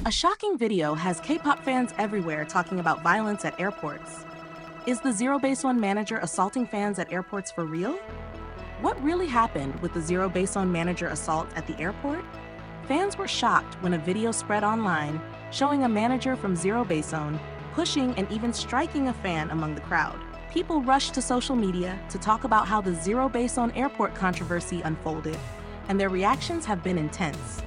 A shocking video has K-pop fans everywhere talking about violence at airports. Is the ZEROBASEONE manager assaulting fans at airports for real? What really happened with the ZEROBASEONE manager assault at the airport? Fans were shocked when a video spread online showing a manager from ZEROBASEONE pushing and even striking a fan among the crowd. People rushed to social media to talk about how the ZEROBASEONE airport controversy unfolded, and their reactions have been intense.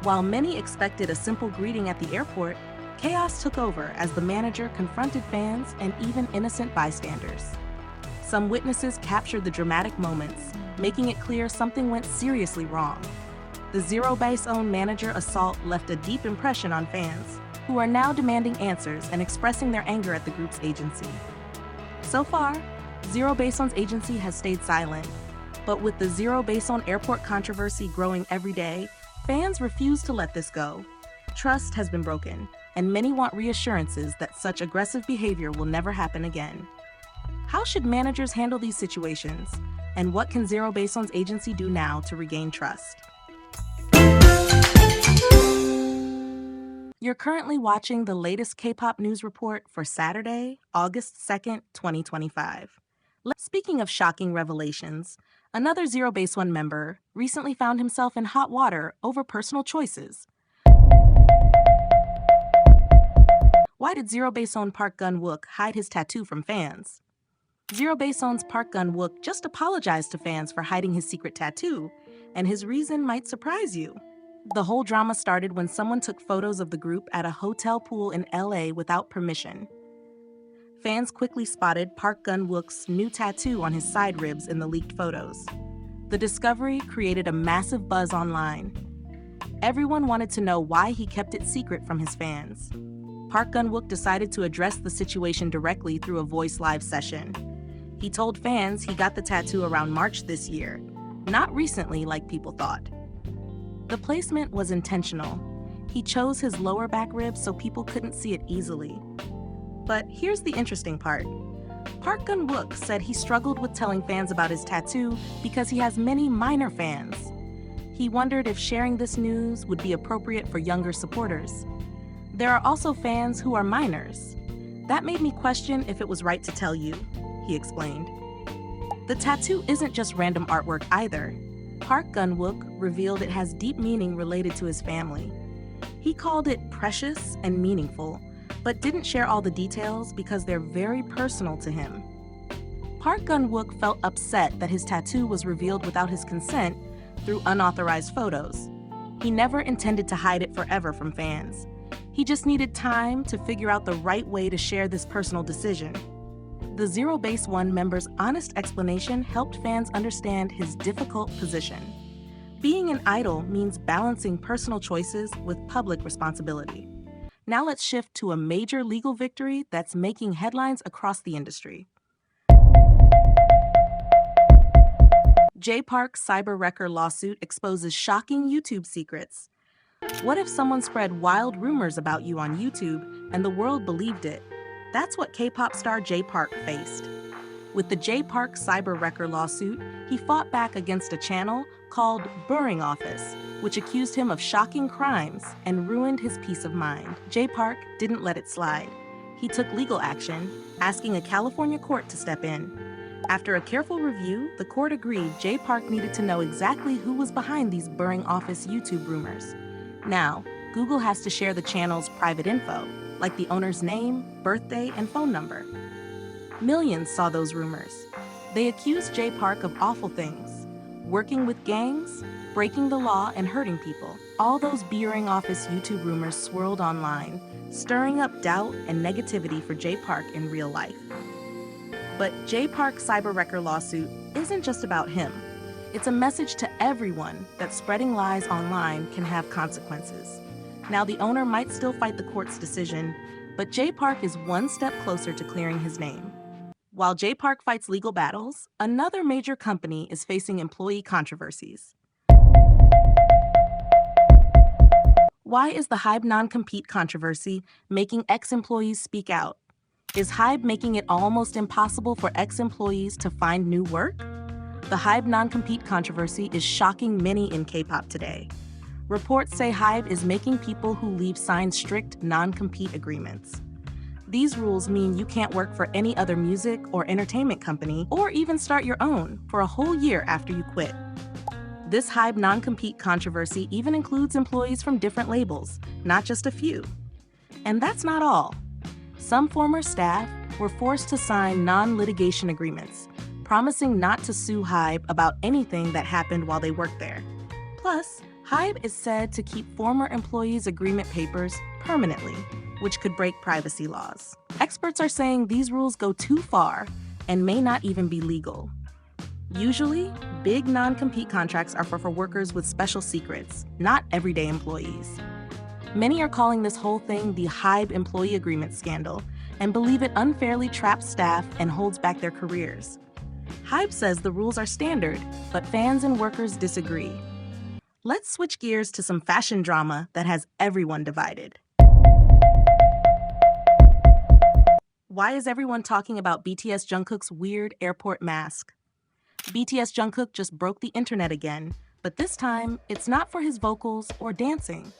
While many expected a simple greeting at the airport, chaos took over as the manager confronted fans and even innocent bystanders. Some witnesses captured the dramatic moments, making it clear something went seriously wrong. The ZEROBASEONE manager assault left a deep impression on fans, who are now demanding answers and expressing their anger at the group's agency. So far, ZEROBASEONE's agency has stayed silent, but with the ZEROBASEONE airport controversy growing every day, fans refuse to let this go. Trust has been broken, and many want reassurances that such aggressive behavior will never happen again. How should managers handle these situations? And what can ZEROBASEONE's agency do now to regain trust? You're currently watching the latest K-pop news report for Saturday, August 2nd, 2025. Speaking of shocking revelations, another ZEROBASEONE member recently found himself in hot water over personal choices. Why did ZEROBASEONE Park Gun-wook hide his tattoo from fans? ZEROBASEONE's Park Gun-wook just apologized to fans for hiding his secret tattoo, and his reason might surprise you. The whole drama started when someone took photos of the group at a hotel pool in LA without permission. Fans quickly spotted Park Gun-wook's new tattoo on his side ribs in the leaked photos. The discovery created a massive buzz online. Everyone wanted to know why he kept it secret from his fans. Park Gun-wook decided to address the situation directly through a voice live session. He told fans he got the tattoo around March this year, not recently like people thought. The placement was intentional. He chose his lower back ribs so people couldn't see it easily. But here's the interesting part. Park Gun-wook said he struggled with telling fans about his tattoo because he has many minor fans. He wondered if sharing this news would be appropriate for younger supporters. There are also fans who are minors. That made me question if it was right to tell you, he explained. The tattoo isn't just random artwork either. Park Gun-wook revealed it has deep meaning related to his family. He called it precious and meaningful, but didn't share all the details because they're very personal to him. Park Gun-wook felt upset that his tattoo was revealed without his consent through unauthorized photos. He never intended to hide it forever from fans. He just needed time to figure out the right way to share this personal decision. The ZEROBASEONE member's honest explanation helped fans understand his difficult position. Being an idol means balancing personal choices with public responsibility. Now let's shift to a major legal victory that's making headlines across the industry. J-Park's cyber wrecker lawsuit exposes shocking YouTube secrets. What if someone spread wild rumors about you on YouTube and the world believed it? That's what K-pop star J-Park faced. With the J-Park cyber wrecker lawsuit, he fought back against a channel called Buring Office, which accused him of shocking crimes and ruined his peace of mind. J-Park didn't let it slide. He took legal action, asking a California court to step in. After a careful review, the court agreed J-Park needed to know exactly who was behind these Buring Office YouTube rumors. Now, Google has to share the channel's private info, like the owner's name, birthday, and phone number. Millions saw those rumors. They accused J-Park of awful things: working with gangs, breaking the law, and hurting people. All those Buring Office YouTube rumors swirled online, stirring up doubt and negativity for J-Park in real life. But J-Park's cyber wrecker lawsuit isn't just about him. It's a message to everyone that spreading lies online can have consequences. Now the owner might still fight the court's decision, but J-Park is one step closer to clearing his name. While J-Park fights legal battles, another major company is facing employee controversies. Why is the HYBE non-compete controversy making ex-employees speak out? Is HYBE making it almost impossible for ex-employees to find new work? The HYBE non-compete controversy is shocking many in K-pop today. Reports say HYBE is making people who leave sign strict non-compete agreements. These rules mean you can't work for any other music or entertainment company or even start your own for a whole year after you quit. This HYBE non-compete controversy even includes employees from different labels, not just a few. And that's not all. Some former staff were forced to sign non-litigation agreements, promising not to sue HYBE about anything that happened while they worked there. Plus, HYBE is said to keep former employees' agreement papers permanently, which could break privacy laws. Experts are saying these rules go too far and may not even be legal. Usually, big non-compete contracts are for workers with special secrets, not everyday employees. Many are calling this whole thing the HYBE employee agreement scandal and believe it unfairly traps staff and holds back their careers. HYBE says the rules are standard, but fans and workers disagree. Let's switch gears to some fashion drama that has everyone divided. Why is everyone talking about BTS Jungkook's weird airport mask? BTS Jungkook just broke the internet again, but this time it's not for his vocals or dancing.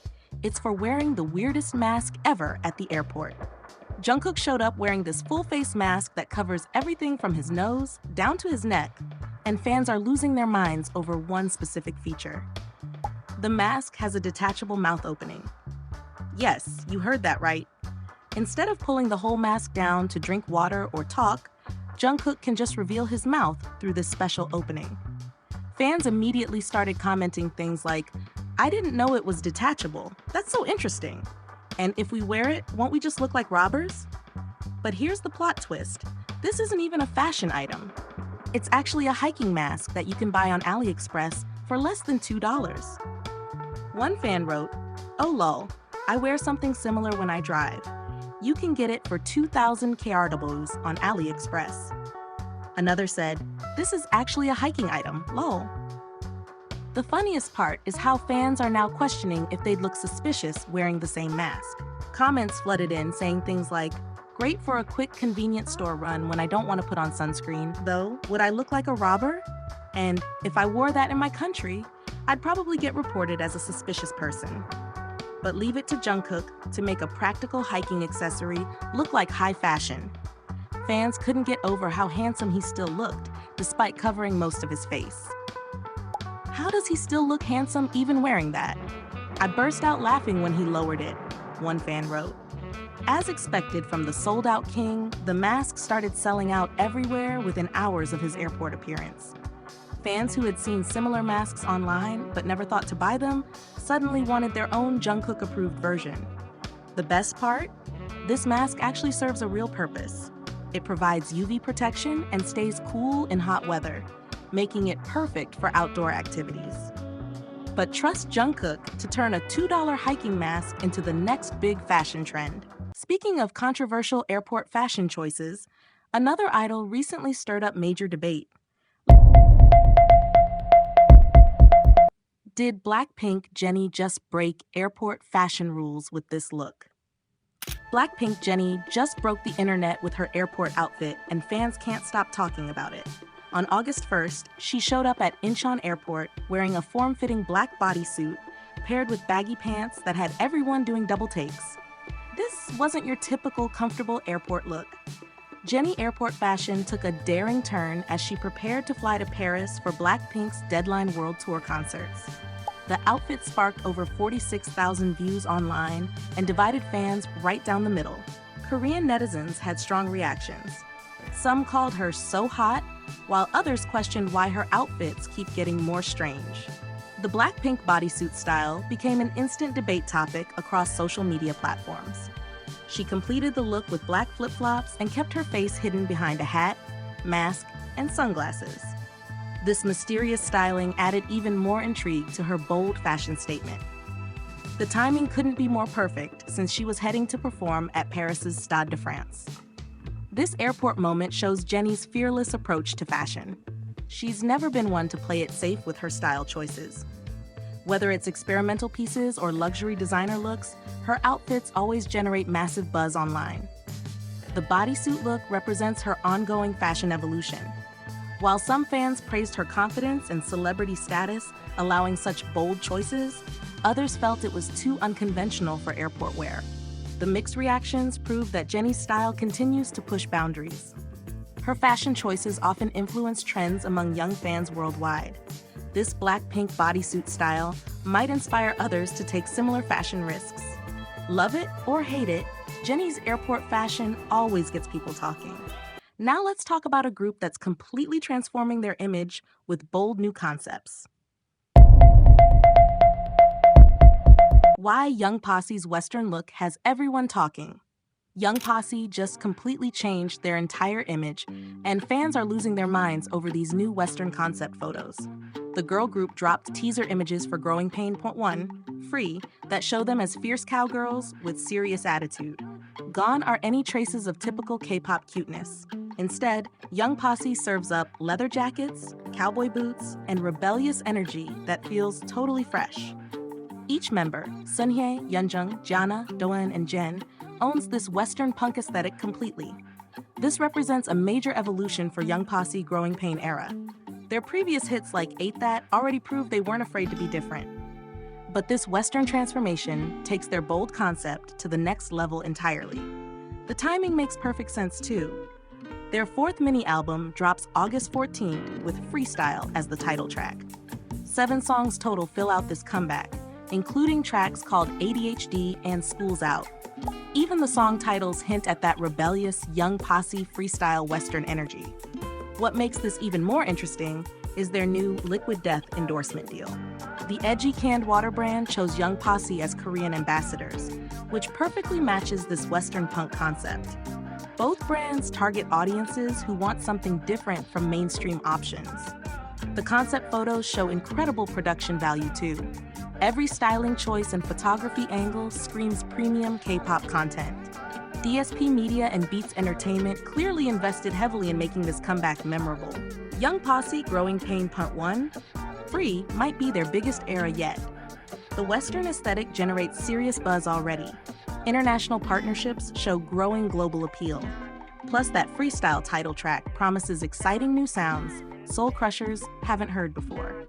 It's for wearing the weirdest mask ever at the airport. Jungkook showed up wearing this full-face mask that covers everything from his nose down to his neck, and fans are losing their minds over one specific feature. The mask has a detachable mouth opening. Yes, you heard that right. Instead of pulling the whole mask down to drink water or talk, Jungkook can just reveal his mouth through this special opening. Fans immediately started commenting things like, "I didn't know it was detachable. That's so interesting. And if we wear it, won't we just look like robbers?" But here's the plot twist. This isn't even a fashion item. It's actually a hiking mask that you can buy on AliExpress for less than $2. One fan wrote, "Oh lol, I wear something similar when I drive. You can get it for 2,000 KRWs on AliExpress." Another said, "This is actually a hiking item, lol." The funniest part is how fans are now questioning if they'd look suspicious wearing the same mask. Comments flooded in saying things like, "Great for a quick convenience store run when I don't want to put on sunscreen, though, would I look like a robber? And if I wore that in my country, I'd probably get reported as a suspicious person." But leave it to Jungkook to make a practical hiking accessory look like high fashion. Fans couldn't get over how handsome he still looked, despite covering most of his face. "How does he still look handsome even wearing that? I burst out laughing when he lowered it," one fan wrote. As expected from the sold-out king, the mask started selling out everywhere within hours of his airport appearance. Fans who had seen similar masks online but never thought to buy them suddenly wanted their own Jungkook-approved version. The best part? This mask actually serves a real purpose. It provides UV protection and stays cool in hot weather, making it perfect for outdoor activities. But trust Jungkook to turn a $2 hiking mask into the next big fashion trend. Speaking of controversial airport fashion choices, another idol recently stirred up major debate. Did BLACKPINK Jennie just break airport fashion rules with this look? BLACKPINK Jennie just broke the internet with her airport outfit, and fans can't stop talking about it. On August 1st, she showed up at Incheon Airport wearing a form-fitting black bodysuit paired with baggy pants that had everyone doing double takes. This wasn't your typical comfortable airport look. Jennie airport fashion took a daring turn as she prepared to fly to Paris for BLACKPINK's Deadline World Tour concerts. The outfit sparked over 46,000 views online and divided fans right down the middle. Korean netizens had strong reactions. Some called her so hot, while others questioned why her outfits keep getting more strange. The BLACKPINK bodysuit style became an instant debate topic across social media platforms. She completed the look with black flip-flops and kept her face hidden behind a hat, mask, and sunglasses. This mysterious styling added even more intrigue to her bold fashion statement. The timing couldn't be more perfect since she was heading to perform at Paris's Stade de France. This airport moment shows Jennie's fearless approach to fashion. She's never been one to play it safe with her style choices. Whether it's experimental pieces or luxury designer looks, her outfits always generate massive buzz online. The bodysuit look represents her ongoing fashion evolution. While some fans praised her confidence and celebrity status, allowing such bold choices, Others felt it was too unconventional for airport wear. The mixed reactions prove that Jennie's style continues to push boundaries. Her fashion choices often influence trends among young fans worldwide. This BLACKPINK bodysuit style might inspire others to take similar fashion risks. Love it or hate it, Jennie's airport fashion always gets people talking. Now let's talk about a group that's completely transforming their image with bold new concepts. Why Young Posse's Western look has everyone talking. Young Posse just completely changed their entire image, and fans are losing their minds over these new Western concept photos. The girl group dropped teaser images for Growing Pain .1, Free, that show them as fierce cowgirls with serious attitude. Gone are any traces of typical K-pop cuteness. Instead, Young Posse serves up leather jackets, cowboy boots, and rebellious energy that feels totally fresh. Each member, Sunhae, Yeonjung, Jana, Doan, and Jen, owns this Western punk aesthetic completely. This represents a major evolution for Young Posse Growing Pain era. Their previous hits like Ain't That already proved they weren't afraid to be different. But this Western transformation takes their bold concept to the next level entirely. The timing makes perfect sense too. Their fourth mini-album drops August 14th with Freestyle as the title track. 7 songs total fill out this comeback, including tracks called ADHD and School's Out. Even the song titles hint at that rebellious Young Posse freestyle Western energy. What makes this even more interesting is their new Liquid Death endorsement deal. The edgy canned water brand chose Young Posse as Korean ambassadors, which perfectly matches this Western punk concept. Both brands target audiences who want something different from mainstream options. The concept photos show incredible production value too. Every styling choice and photography angle screams premium K-pop content. DSP Media and Beats Entertainment clearly invested heavily in making this comeback memorable. Young Posse Growing Pain .1, Free might be their biggest era yet. The Western aesthetic generates serious buzz already. International partnerships show growing global appeal. Plus, that freestyle title track promises exciting new sounds Seoul Crushers haven't heard before.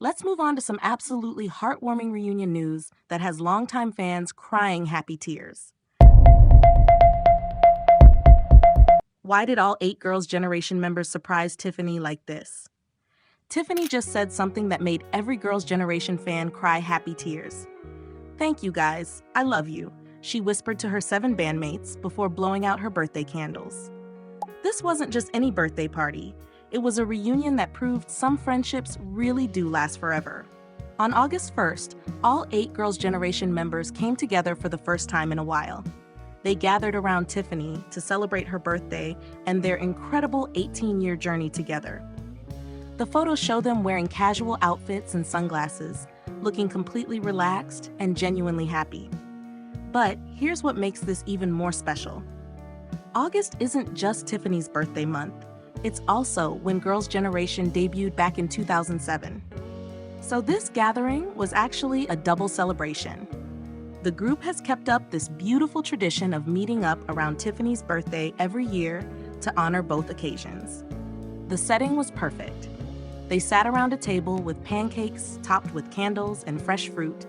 Let's move on to some absolutely heartwarming reunion news that has longtime fans crying happy tears. Why did all 8 Girls' Generation members surprise Tiffany like this? Tiffany just said something that made every Girls' Generation fan cry happy tears. "Thank you guys, I love you," she whispered to her 7 bandmates before blowing out her birthday candles. This wasn't just any birthday party. It was a reunion that proved some friendships really do last forever. On August 1st, all 8 Girls' Generation members came together for the first time in a while. They gathered around Tiffany to celebrate her birthday and their incredible 18-year journey together. The photos show them wearing casual outfits and sunglasses, looking completely relaxed and genuinely happy. But here's what makes this even more special. August isn't just Tiffany's birthday month. It's also when Girls' Generation debuted back in 2007. So this gathering was actually a double celebration. The group has kept up this beautiful tradition of meeting up around Tiffany's birthday every year to honor both occasions. The setting was perfect. They sat around a table with pancakes topped with candles and fresh fruit.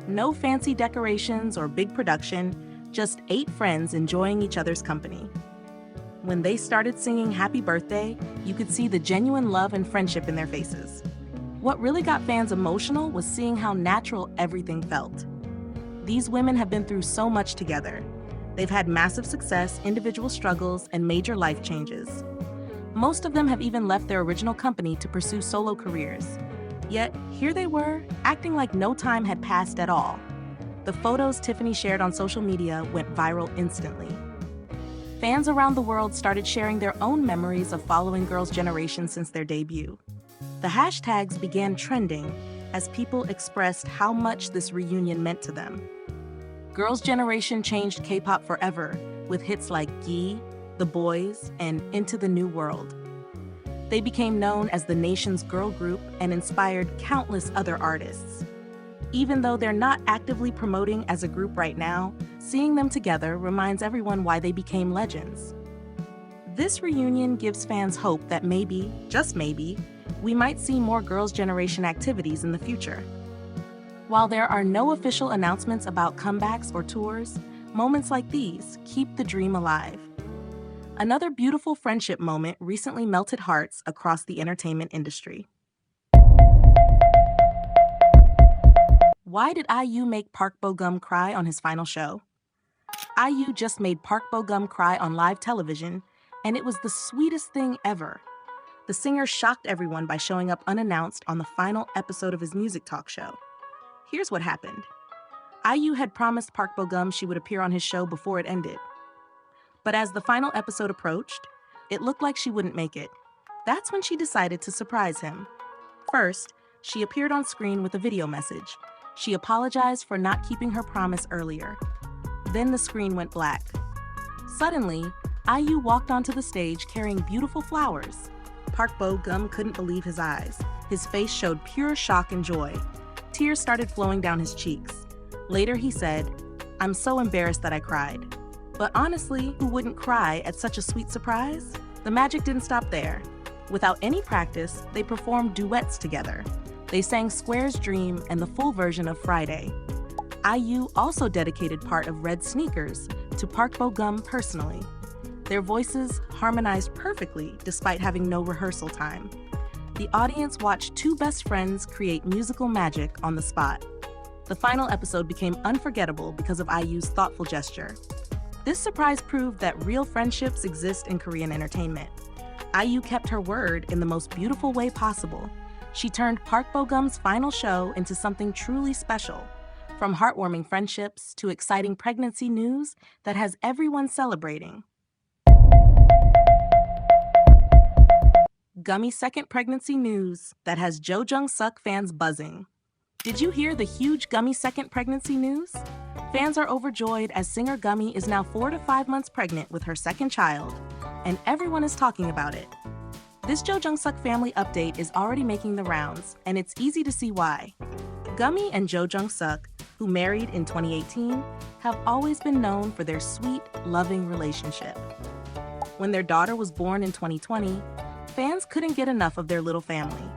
No fancy decorations or big production, just 8 friends enjoying each other's company. When they started singing Happy Birthday, you could see the genuine love and friendship in their faces. What really got fans emotional was seeing how natural everything felt. These women have been through so much together. They've had massive success, individual struggles, and major life changes. Most of them have even left their original company to pursue solo careers. Yet, here they were, acting like no time had passed at all. The photos Tiffany shared on social media went viral instantly. Fans around the world started sharing their own memories of following Girls' Generation since their debut. The hashtags began trending as people expressed how much this reunion meant to them. Girls' Generation changed K-pop forever with hits like Gi, The Boys, and Into the New World. They became known as the nation's girl group and inspired countless other artists. Even though they're not actively promoting as a group right now, seeing them together reminds everyone why they became legends. This reunion gives fans hope that maybe, just maybe, we might see more Girls' Generation activities in the future. While there are no official announcements about comebacks or tours, moments like these keep the dream alive. Another beautiful friendship moment recently melted hearts across the entertainment industry. Why did IU make Park Bo-gum cry on his final show? IU just made Park Bo-gum cry on live television, and it was the sweetest thing ever. The singer shocked everyone by showing up unannounced on the final episode of his music talk show. Here's what happened. IU had promised Park Bo-gum she would appear on his show before it ended. But as the final episode approached, it looked like she wouldn't make it. That's when she decided to surprise him. First, she appeared on screen with a video message. She apologized for not keeping her promise earlier. Then the screen went black. Suddenly, IU walked onto the stage carrying beautiful flowers. Park Bo-gum couldn't believe his eyes. His face showed pure shock and joy. Tears started flowing down his cheeks. Later he said, "I'm so embarrassed that I cried." But honestly, who wouldn't cry at such a sweet surprise? The magic didn't stop there. Without any practice, they performed duets together. They sang Square's Dream and the full version of Friday. IU also dedicated part of Red Sneakers to Park Bo-gum personally. Their voices harmonized perfectly despite having no rehearsal time. The audience watched two best friends create musical magic on the spot. The final episode became unforgettable because of IU's thoughtful gesture. This surprise proved that real friendships exist in Korean entertainment. IU kept her word in the most beautiful way possible. She turned Park Bo-gum's final show into something truly special, from heartwarming friendships to exciting pregnancy news that has everyone celebrating. Gummy second pregnancy news that has Jo Jung-suk fans buzzing. Did you hear the huge Gummy second pregnancy news? Fans are overjoyed as singer Gummy is now 4 to 5 months pregnant with her second child, and everyone is talking about it. This Jo Jung-suk family update is already making the rounds, and it's easy to see why. Gummy and Jo Jung-suk, who married in 2018, have always been known for their sweet, loving relationship. When their daughter was born in 2020, fans couldn't get enough of their little family.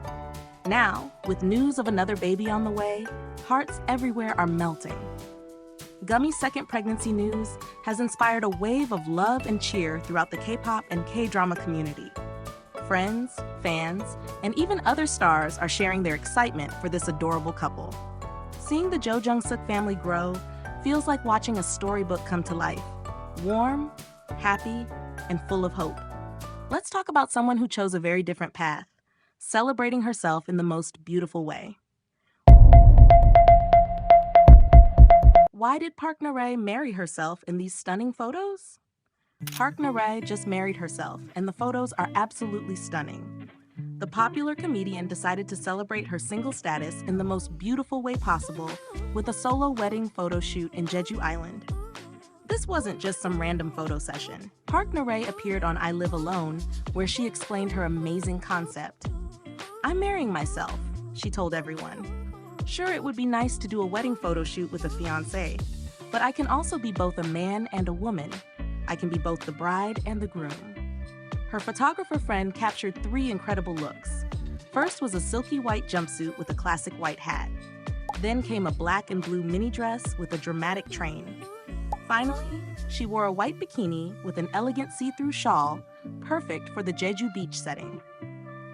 Now, with news of another baby on the way, hearts everywhere are melting. Gummy's second pregnancy news has inspired a wave of love and cheer throughout the K-pop and K-drama community. Friends, fans, and even other stars are sharing their excitement for this adorable couple. Seeing the Jo Jung-suk family grow feels like watching a storybook come to life. Warm, happy, and full of hope. Let's talk about someone who chose a very different path, celebrating herself in the most beautiful way. Why did Park Na-rae marry herself in these stunning photos? Park Na-rae just married herself, and the photos are absolutely stunning. The popular comedian decided to celebrate her single status in the most beautiful way possible with a solo wedding photo shoot in Jeju Island. This wasn't just some random photo session. Park Na-rae appeared on I Live Alone, where she explained her amazing concept. "I'm marrying myself," she told everyone. "Sure, it would be nice to do a wedding photo shoot with a fiancé, but I can also be both a man and a woman. I can be both the bride and the groom." Her photographer friend captured 3 incredible looks. First was a silky white jumpsuit with a classic white hat. Then came a black and blue mini dress with a dramatic train. Finally, she wore a white bikini with an elegant see-through shawl, perfect for the Jeju beach setting.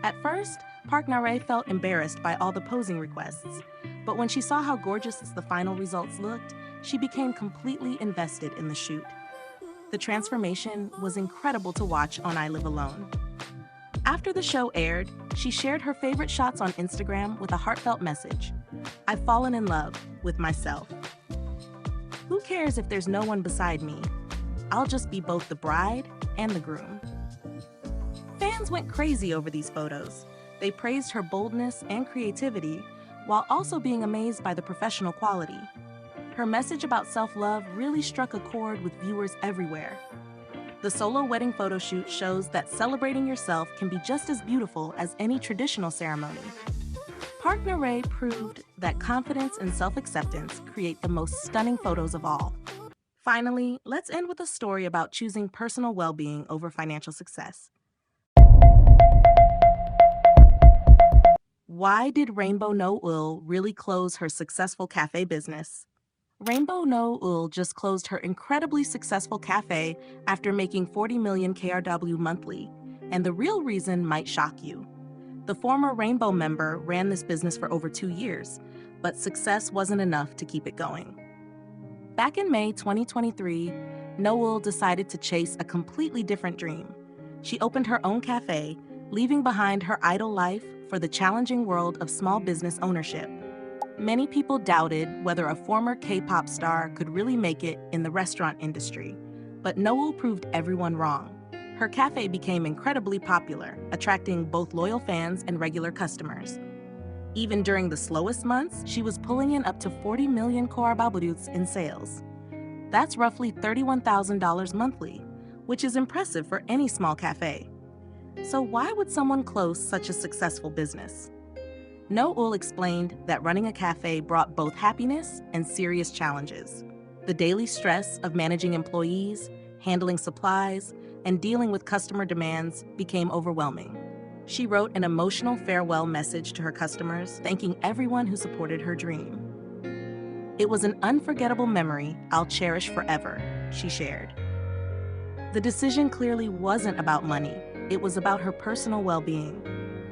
At first, Park Na-rae felt embarrassed by all the posing requests, but when she saw how gorgeous the final results looked, she became completely invested in the shoot. The transformation was incredible to watch on I Live Alone. After the show aired, she shared her favorite shots on Instagram with a heartfelt message. "I've fallen in love with myself. Who cares if there's no one beside me? I'll just be both the bride and the groom." Fans went crazy over these photos. They praised her boldness and creativity, while also being amazed by the professional quality. Her message about self-love really struck a chord with viewers everywhere. The solo wedding photo shoot shows that celebrating yourself can be just as beautiful as any traditional ceremony. Park Na-rae proved that confidence and self-acceptance create the most stunning photos of all. Finally, let's end with a story about choosing personal well-being over financial success. Why did Rainbow No Ul really close her successful cafe business? Rainbow No Ul just closed her incredibly successful cafe after making 40 million KRW monthly, and the real reason might shock you. The former Rainbow member ran this business for over 2 years, but success wasn't enough to keep it going. Back in May 2023, Noel decided to chase a completely different dream. She opened her own cafe, leaving behind her idle life for the challenging world of small business ownership. Many people doubted whether a former K-pop star could really make it in the restaurant industry, but Noel proved everyone wrong. Her cafe became incredibly popular, attracting both loyal fans and regular customers. Even during the slowest months, she was pulling in up to 40 million KRW in sales. That's roughly $31,000 monthly, which is impressive for any small cafe. So why would someone close such a successful business? Noel explained that running a cafe brought both happiness and serious challenges. The daily stress of managing employees, handling supplies, and dealing with customer demands became overwhelming. She wrote an emotional farewell message to her customers, thanking everyone who supported her dream. "It was an unforgettable memory I'll cherish forever," she shared. The decision clearly wasn't about money, it was about her personal well-being.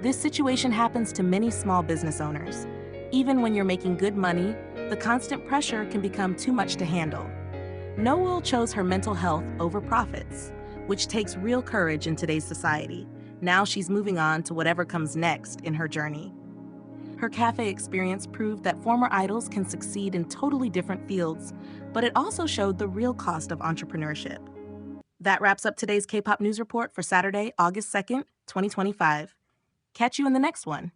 This situation happens to many small business owners. Even when you're making good money, the constant pressure can become too much to handle. Noel chose her mental health over profits, which takes real courage in today's society. Now she's moving on to whatever comes next in her journey. Her cafe experience proved that former idols can succeed in totally different fields, but it also showed the real cost of entrepreneurship. That wraps up today's K-pop news report for Saturday, August 2nd, 2025. Catch you in the next one.